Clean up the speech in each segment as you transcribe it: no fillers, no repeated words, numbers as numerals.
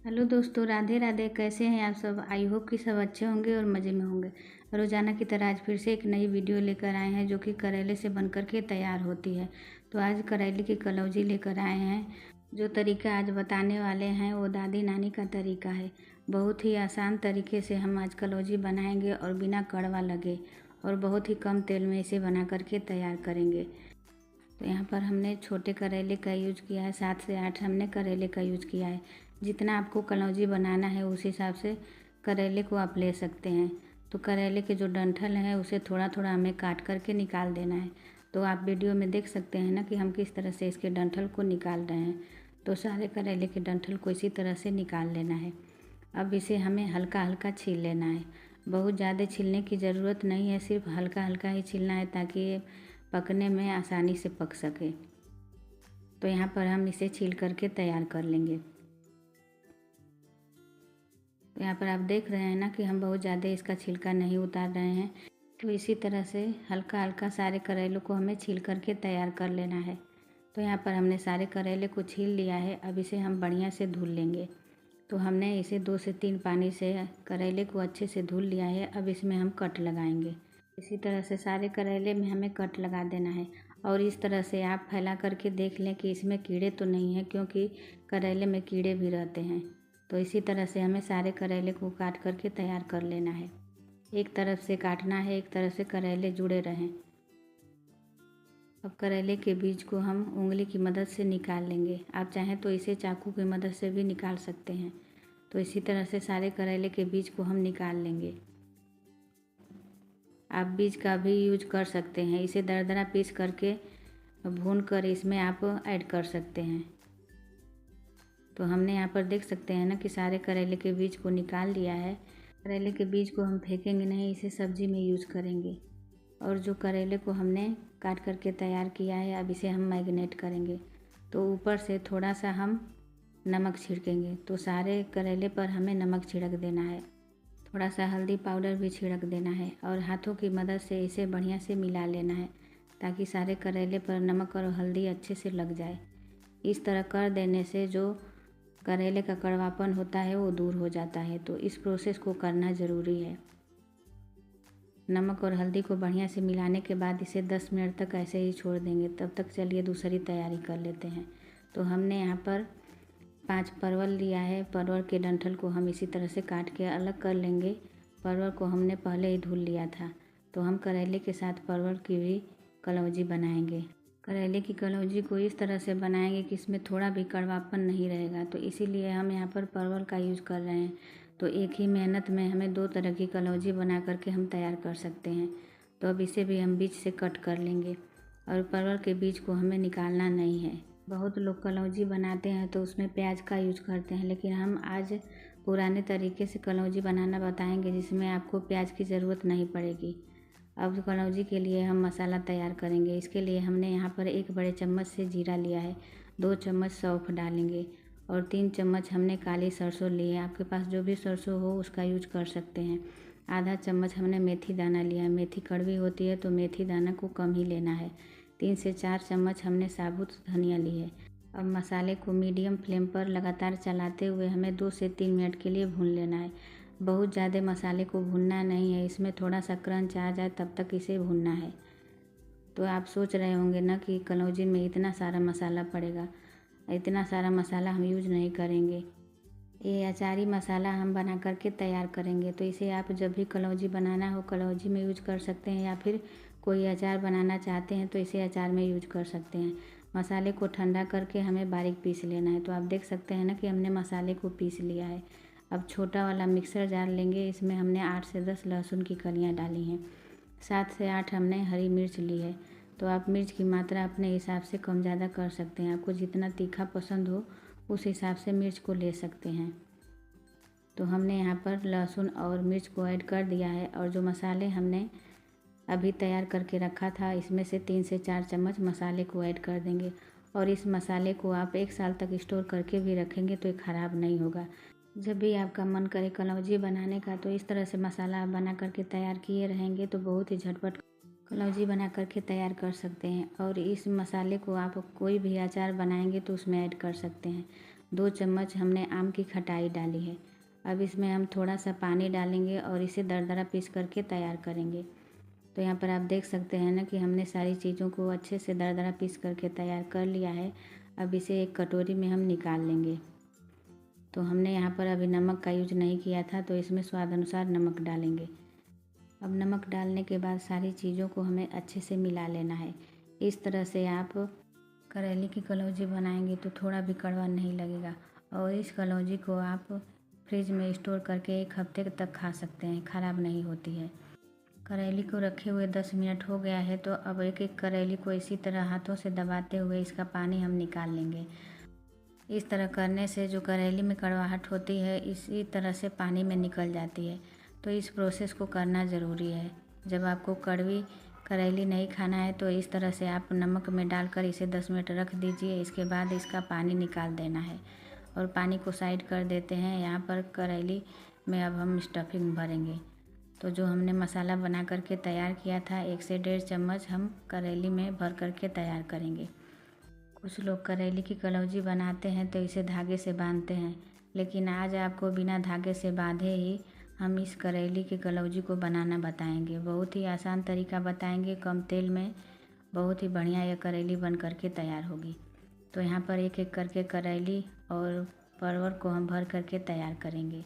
Hello दोस्तों, राधे राधे। कैसे हैं आप सब? आई होप कि सब अच्छे होंगे और मज़े में होंगे। रोज़ाना की तरह आज फिर से एक नई वीडियो लेकर आए हैं जो कि करेले से बनकर के तैयार होती है। तो आज करेले की कलौजी लेकर आए हैं। जो तरीका आज बताने वाले हैं वो दादी नानी का तरीका है। बहुत ही आसान तरीके से हम आज कलौजी बनाएंगे और बिना कड़वा लगे और बहुत ही कम तेल में इसे बना करके तैयार करेंगे। तो यहाँ पर हमने छोटे करेले का यूज किया है, 7 से 8 हमने करेले का यूज किया है। जितना आपको कलौजी बनाना है उस हिसाब से करेले को आप ले सकते हैं। तो करेले के जो डंठल है उसे थोड़ा थोड़ा हमें काट करके निकाल देना है। तो आप वीडियो में देख सकते हैं ना कि हम किस तरह से इसके डंठल को निकाल रहे हैं। तो सारे करेले के डंठल को इसी तरह से निकाल लेना है। अब इसे हमें हल्का हल्का छील लेना है। बहुत ज़्यादा छीलने की ज़रूरत नहीं है, सिर्फ हल्का हल्का ही छीलना है ताकि ये पकने में आसानी से पक सके। तो यहाँ पर हम इसे छील करके तैयार कर लेंगे। तो यहाँ पर आप देख रहे हैं ना कि हम बहुत ज़्यादा इसका छिलका नहीं उतार रहे हैं। तो इसी तरह से हल्का हल्का सारे करेलों को हमें छील करके तैयार कर लेना है। तो यहाँ पर हमने सारे करेले को छील लिया है। अब इसे हम बढ़िया से धुल लेंगे। तो हमने इसे 2 से 3 पानी से करेले को अच्छे से धुल लिया है। अब इसमें हम कट लगाएंगे। इसी तरह से सारे करेले में हमें कट लगा देना है। और इस तरह से आप फैला करके देख लें कि इसमें कीड़े तो नहीं हैं, क्योंकि करेले में कीड़े भी रहते हैं। तो इसी तरह से हमें सारे करेले को काट करके तैयार कर लेना है। एक तरफ से काटना है, एक तरफ से करेले जुड़े रहें। अब करेले के बीज को हम उंगली की मदद से निकाल लेंगे। आप चाहें तो इसे चाकू की मदद से भी निकाल सकते हैं। तो इसी तरह से सारे करेले के बीज को हम निकाल लेंगे। आप बीज का भी यूज कर सकते हैं। इसे दरदरा पीस करके भून कर इसमें आप ऐड कर सकते हैं। तो हमने यहाँ पर देख सकते हैं ना कि सारे करेले के बीज को निकाल लिया है। करेले के बीज को हम फेंकेंगे नहीं, इसे सब्जी में यूज करेंगे। और जो करेले को हमने काट करके तैयार किया है, अब इसे हम मैरिनेट करेंगे। तो ऊपर से थोड़ा सा हम नमक छिड़केंगे। तो सारे करेले पर हमें नमक छिड़क देना है। थोड़ा सा हल्दी पाउडर भी छिड़क देना है और हाथों की मदद से इसे बढ़िया से मिला लेना है ताकि सारे करेले पर नमक और हल्दी अच्छे से लग जाए। इस तरह कर देने से जो करेले का कड़वापन होता है वो दूर हो जाता है। तो इस प्रोसेस को करना ज़रूरी है। नमक और हल्दी को बढ़िया से मिलाने के बाद इसे 10 मिनट तक ऐसे ही छोड़ देंगे। तब तक चलिए दूसरी तैयारी कर लेते हैं। तो हमने यहाँ पर 5 परवल लिया है। परवल के डंठल को हम इसी तरह से काट के अलग कर लेंगे। परवल को हमने पहले ही धुल लिया था। तो हम करेले के साथ परवल की भी कलौजी बनाएंगे। करेले की कलौजी को इस तरह से बनाएंगे कि इसमें थोड़ा भी कड़वापन नहीं रहेगा। तो इसीलिए हम यहाँ पर परवल का यूज़ कर रहे हैं। तो एक ही मेहनत में हमें 2 तरह की कलौजी बना करके हम तैयार कर सकते हैं। तो अब इसे भी हम बीज से कट कर लेंगे और परवल के बीज को हमें निकालना नहीं है। बहुत लोग कलौजी बनाते हैं तो उसमें प्याज का यूज करते हैं, लेकिन हम आज पुराने तरीके से कलौजी बनाना बताएंगे जिसमें आपको प्याज की ज़रूरत नहीं पड़ेगी। अब कलौजी के लिए हम मसाला तैयार करेंगे। इसके लिए हमने यहाँ पर 1 बड़े चम्मच से जीरा लिया है, 2 चम्मच सौंफ डालेंगे और 3 चम्मच हमने काली सरसों ली है। आपके पास जो भी सरसों हो उसका यूज कर सकते हैं। आधा चम्मच हमने मेथी दाना लिया है। मेथी कड़वी होती है तो मेथी दाना को कम ही लेना है। 3 से 4 चम्मच हमने साबुत धनिया ली है। अब मसाले को मीडियम फ्लेम पर लगातार चलाते हुए हमें 2 से 3 मिनट के लिए भून लेना है। बहुत ज़्यादा मसाले को भूनना नहीं है, इसमें थोड़ा सा क्रंच आ जाए तब तक इसे भूनना है। तो आप सोच रहे होंगे ना कि कलौजी में इतना सारा मसाला पड़ेगा। इतना सारा मसाला हम यूज नहीं करेंगे। ये अचारी मसाला हम बना करके तैयार करेंगे। तो इसे आप जब भी कलौजी बनाना हो कलौजी में यूज कर सकते हैं, या फिर कोई अचार बनाना चाहते हैं तो इसे अचार में यूज कर सकते हैं। मसाले को ठंडा करके हमें बारीक पीस लेना है। तो आप देख सकते हैं ना कि हमने मसाले को पीस लिया है। अब छोटा वाला मिक्सर जार लेंगे। इसमें हमने 8 से 10 लहसुन की कलियाँ डाली हैं। 7 से 8 हमने हरी मिर्च ली है। तो आप मिर्च की मात्रा अपने हिसाब से कम ज़्यादा कर सकते हैं। आपको जितना तीखा पसंद हो उस हिसाब से मिर्च को ले सकते हैं। तो हमने यहाँ पर लहसुन और मिर्च को ऐड कर दिया है और जो मसाले हमने अभी तैयार करके रखा था इसमें से 3 से 4 चम्मच मसाले को ऐड कर देंगे। और इस मसाले को आप 1 साल तक स्टोर करके भी रखेंगे तो ये ख़राब नहीं होगा। जब भी आपका मन करे कलौजी बनाने का तो इस तरह से मसाला आप बना करके तैयार किए रहेंगे तो बहुत ही झटपट कलौजी बना करके तैयार कर सकते हैं। और इस मसाले को आप कोई भी अचार बनाएंगे तो उसमें ऐड कर सकते हैं। 2 चम्मच हमने आम की खटाई डाली है। अब इसमें हम थोड़ा सा पानी डालेंगे और इसे दरदरा पीस करके तैयार करेंगे। तो यहाँ पर आप देख सकते हैं ना कि हमने सारी चीज़ों को अच्छे से दरदरा पीस करके तैयार कर लिया है। अब इसे एक कटोरी में हम निकाल लेंगे। तो हमने यहाँ पर अभी नमक का यूज नहीं किया था, तो इसमें स्वाद अनुसार नमक डालेंगे। अब नमक डालने के बाद सारी चीज़ों को हमें अच्छे से मिला लेना है। इस तरह से आप करेले की कलौंजी बनाएंगे तो थोड़ा भी कड़वा नहीं लगेगा और इस कलौंजी को आप फ्रिज में स्टोर करके 1 हफ्ते तक खा सकते हैं, ख़राब नहीं होती है। करेली को रखे हुए 10 मिनट हो गया है, तो अब एक एक करेली को इसी तरह हाथों से दबाते हुए इसका पानी हम निकाल लेंगे। इस तरह करने से जो करेली में कड़वाहट होती है इसी तरह से पानी में निकल जाती है। तो इस प्रोसेस को करना ज़रूरी है। जब आपको कड़वी करेली नहीं खाना है तो इस तरह से आप नमक में डालकर इसे 10 मिनट रख दीजिए। इसके बाद इसका पानी निकाल देना है और पानी को साइड कर देते हैं। यहाँ पर करेली में अब हम स्टफिंग भरेंगे। तो जो हमने मसाला बना करके तैयार किया था 1 से 1.5 चम्मच हम करेली में भर करके तैयार करेंगे। कुछ लोग करेली की कलौंजी बनाते हैं तो इसे धागे से बांधते हैं, लेकिन आज आपको बिना धागे से बांधे ही हम इस करेली की कलौंजी को बनाना बताएंगे। बहुत ही आसान तरीका बताएंगे, कम तेल में बहुत ही बढ़िया यह करेली बन करके तैयार होगी। तो यहाँ पर एक एक करके करेली और परवल को हम भर करके तैयार करेंगे।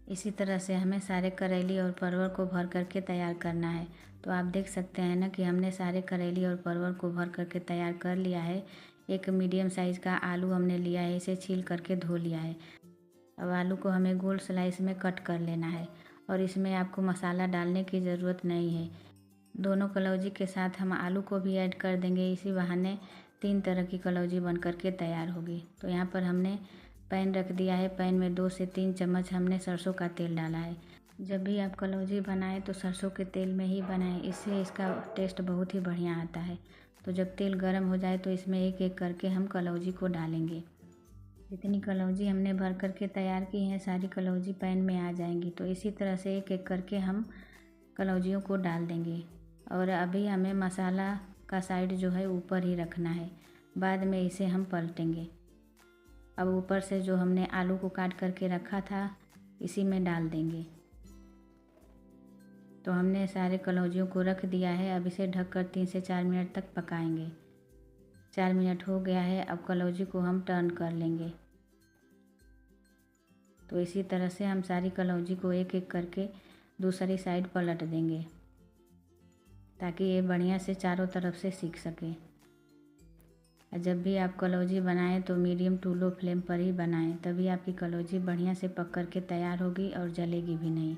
इसी तरह से हमें सारे करेली और परवल को भर करके तैयार करना है। तो आप देख सकते हैं ना कि हमने सारे करेली और परवल को भर करके तैयार कर लिया है। एक मीडियम साइज़ का आलू हमने लिया है, इसे छील करके धो लिया है। अब आलू को हमें गोल स्लाइस में कट कर लेना है और इसमें आपको मसाला डालने की ज़रूरत नहीं है। दोनों कलौंजी के साथ हम आलू को भी ऐड कर देंगे। इसी बहाने 3 तरह की कलौंजी बन करके तैयार होगी। तो यहाँ पर हमने पैन रख दिया है। पैन में 2 से 3 चम्मच हमने सरसों का तेल डाला है। जब भी आप कलौंजी बनाएं तो सरसों के तेल में ही बनाएं, इससे इसका टेस्ट बहुत ही बढ़िया आता है। तो जब तेल गर्म हो जाए तो इसमें एक एक करके हम कलौंजी को डालेंगे। जितनी कलौंजी हमने भर करके तैयार की हैं सारी कलौंजी पैन में आ जाएंगी। तो इसी तरह से एक एक करके हम कलौंजियों को डाल देंगे और अभी हमें मसाला का साइड जो है ऊपर ही रखना है, बाद में इसे हम पलटेंगे। अब ऊपर से जो हमने आलू को काट करके रखा था इसी में डाल देंगे। तो हमने सारे कलौंजियों को रख दिया है। अब इसे ढककर 3 से 4 मिनट तक पकाएंगे। 4 मिनट हो गया है। अब कलौंजी को हम टर्न कर लेंगे। तो इसी तरह से हम सारी कलौंजी को एक एक करके दूसरी साइड पलट देंगे ताकि ये बढ़िया से चारों तरफ से सीख सके। जब भी आप कलौंजी बनाएं तो मीडियम टू लो फ्लेम पर ही बनाएं, तभी आपकी कलौंजी बढ़िया से पक कर के तैयार होगी और जलेगी भी नहीं।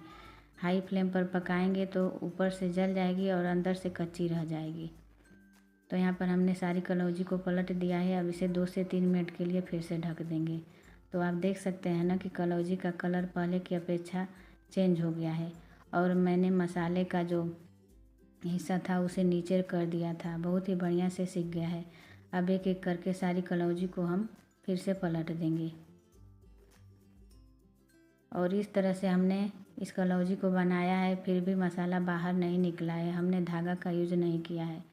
हाई फ्लेम पर पकाएंगे तो ऊपर से जल जाएगी और अंदर से कच्ची रह जाएगी। तो यहाँ पर हमने सारी कलौंजी को पलट दिया है। अब इसे 2 से 3 मिनट के लिए फिर से ढक देंगे। तो आप देख सकते हैं ना कि कलौंजी का कलर पहले की अपेक्षा चेंज हो गया है और मैंने मसाले का जो हिस्सा था उसे नीचे कर दिया था, बहुत ही बढ़िया से सिक गया है। अब एक एक करके सारी कलौंजी को हम फिर से पलट देंगे और इस तरह से हमने इस कलौंजी को बनाया है, फिर भी मसाला बाहर नहीं निकला है। हमने धागा का यूज नहीं किया है,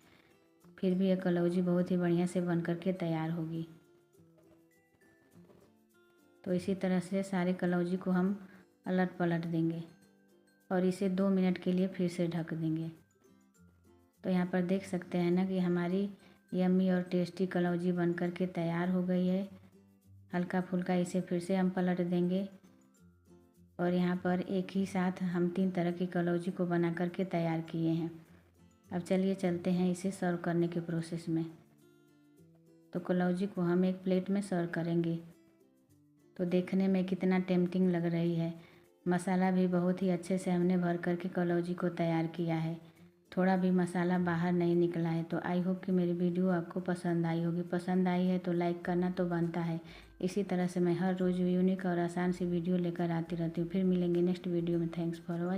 फिर भी यह कलौंजी बहुत ही बढ़िया से बन करके तैयार होगी। तो इसी तरह से सारे कलौंजी को हम अलट पलट देंगे और इसे 2 मिनट के लिए फिर से ढक देंगे। तो यहाँ पर देख सकते हैं ना कि हमारी यम्मी और टेस्टी कलौंजी बन करके तैयार हो गई है। हल्का फुल्का इसे फिर से हम पलट देंगे और यहाँ पर एक ही साथ हम 3 तरह की कलौंजी को बना करके तैयार किए हैं। अब चलिए चलते हैं इसे सर्व करने के प्रोसेस में। तो कलौंजी को हम एक प्लेट में सर्व करेंगे। तो देखने में कितना टेम्पटिंग लग रही है। मसाला भी बहुत ही अच्छे से हमने भर करके कलौंजी को तैयार किया है, थोड़ा भी मसाला बाहर नहीं निकला है। तो आई होप कि मेरी वीडियो आपको पसंद आई होगी। पसंद आई है तो लाइक करना तो बनता है। इसी तरह से मैं हर रोज़ यूनिक और आसान सी वीडियो लेकर आती रहती हूँ। फिर मिलेंगे नेक्स्ट वीडियो में। Thanks for watching.